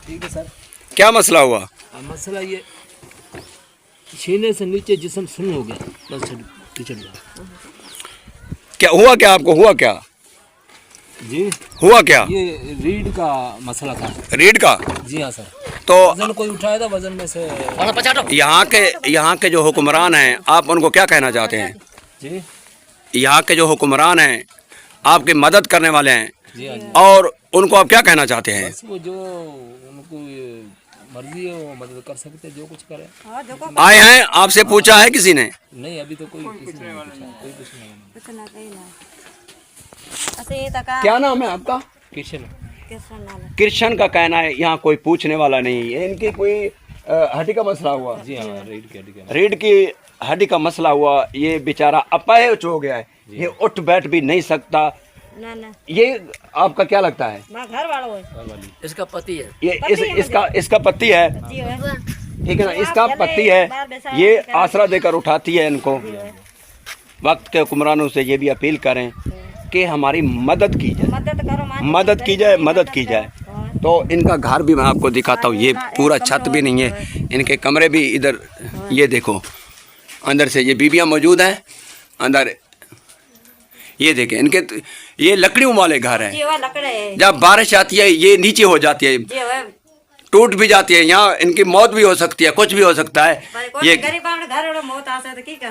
ठीक है सर। क्या मसला हुआ? मसला ये छीने से नीचे जिस्म सुन्न हो गया, बस पिछड़ गया। क्या हुआ? क्या आपको हुआ क्या? जी हुआ क्या? ये रीढ़ का मसला था। रीढ़ का? जी हाँ सर। तो वजन कोई उठाया था, वजन में से यहाँ के जो हुक्मरान हैं, आप उनको क्या कहना चाहते हैं? जी यहाँ के जो हुक्मरान हैं, आपकी मदद करने वाले हैं, जी हाँ जी। और उनको आप क्या कहना चाहते हैं? बस वो जो उनको मर्जी है वो मदद कर सकते, जो कुछ करे। आए हैं, आपसे पूछा है किसी ने? नहीं, अभी तो कोई किसी ने नहीं पूछा, कोई कुछ नहीं। क्या नाम है आपका? किशन। कृष्ण का कहना है यहाँ कोई पूछने वाला नहीं है। इनकी कोई हड्डी का मसला हुआ? जी हाँ, रीढ़ की हड्डी का। रीढ़ की हड्डी का मसला हुआ। ये बेचारा अपाहिज हो गया है, ये उठ बैठ भी नहीं सकता। ना। ये ये आपका क्या लगता है? घर वालों है। इसका पति है। ये इसका पति है, ठीक है ना? इसका पति है। ये आसरा देकर उठाती है इनको। वक्त के हुक्मरानों से ये भी अपील करें कि हमारी मदद की जाए, मदद की जाए। तो इनका घर भी मैं आपको दिखाता हूँ। ये पूरा छत भी नहीं है, इनके कमरे भी इधर, ये देखो अंदर से ये बीबियाँ मौजूद हैं अंदर। ये देखें इनके, ये लकड़ियों वाले घर हैं। जब बारिश आती है ये नीचे हो जाती है, टूट भी जाती है। यहाँ इनकी मौत भी हो सकती है, कुछ भी हो सकता है। ये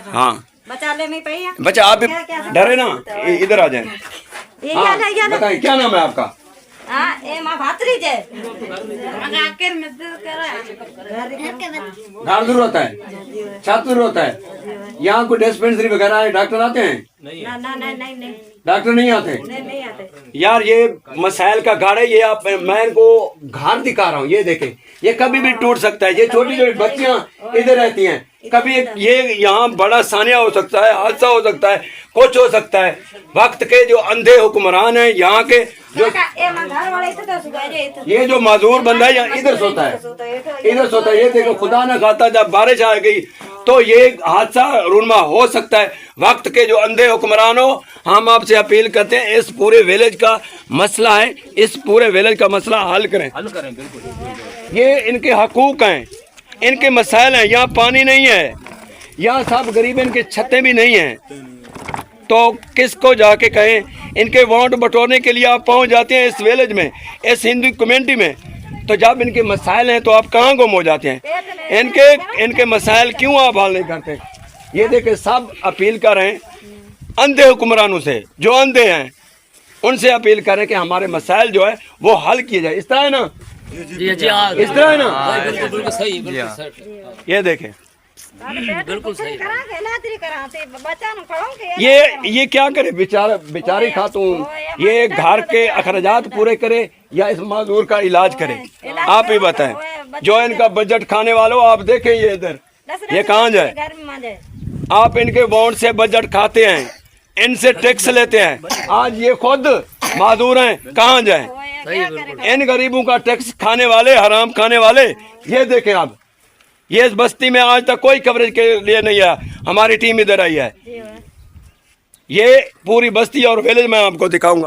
हाँ, बच्चा आप भी डरे ना, इधर आ जाए। बताएं क्या नाम है आपका? घर दूर होता है, छत दूर होता है। यहाँ कोई डिस्पेंसरी वगैरह है, डॉक्टर आते हैं? नहीं। डॉक्टर नहीं आते यार। ये मसाइल का घर है। ये आप, मैं इनको घर दिखा रहा हूँ। ये देखें, ये कभी भी टूट सकता है। ये छोटी छोटी बच्चियाँ इधर रहती हैं, कभी ये यहाँ बड़ा सानिया हो सकता है, हादसा हो सकता है, कुछ हो सकता है। वक्त के जो अंधे हुक्मरान हैं यहाँ के, जो ये जो माजूर बंदा है यहाँ इधर सोता है, ये देखो खुदा न खाता जब बारिश आ गई तो ये हादसा रूनमा हो सकता है। वक्त के जो अंधे हुक्मरान हो, हम आपसे अपील करते हैं, इस पूरे विलेज का मसला है, इस पूरे विलेज का मसला हल करें बिल्कुल। ये इनके हकूक हैं, इनके मसाइल हैं। यहाँ पानी नहीं है, यहाँ सब गरीब, इनके छतें भी नहीं हैं। तो किसको जाके कहें? इनके वोट बटोरने के लिए आप पहुँच जाते हैं इस विलेज में, इस हिंदू कम्युनिटी में। तो जब इनके मसाइल हैं तो आप कहाँ गुम हो जाते हैं? इनके मसाइल क्यों आप हल नहीं करते? ये देखे, सब अपील कर रहे हैं अंधे हुक्मरानों से, जो अंधे हैं उनसे अपील करें कि हमारे मसाइल जो है वो हल किए जाए। इस तरह है ना? जी इस तरह है ना? बिल्कुल सही। ये देखें, बिल्कुल सही। ये क्या करे बेचारी खातून? ये घर के अखराजात पूरे करे या इस मजदूर का इलाज करे? आप ही बताएं। जो इनका बजट खाने वालों, आप देखें ये इधर, ये कहाँ जाए? आप इनके बॉन्ड से बजट खाते हैं, इनसे टैक्स लेते हैं। आज ये खुद माजूर हैं, कहाँ जाए? इन गरीबों का टैक्स खाने वाले, हराम खाने वाले। ये देखें आप, ये इस बस्ती में आज तक कोई कवरेज के लिए नहीं आया। हमारी टीम इधर आई है, ये पूरी बस्ती और विलेज में आपको दिखाऊंगा।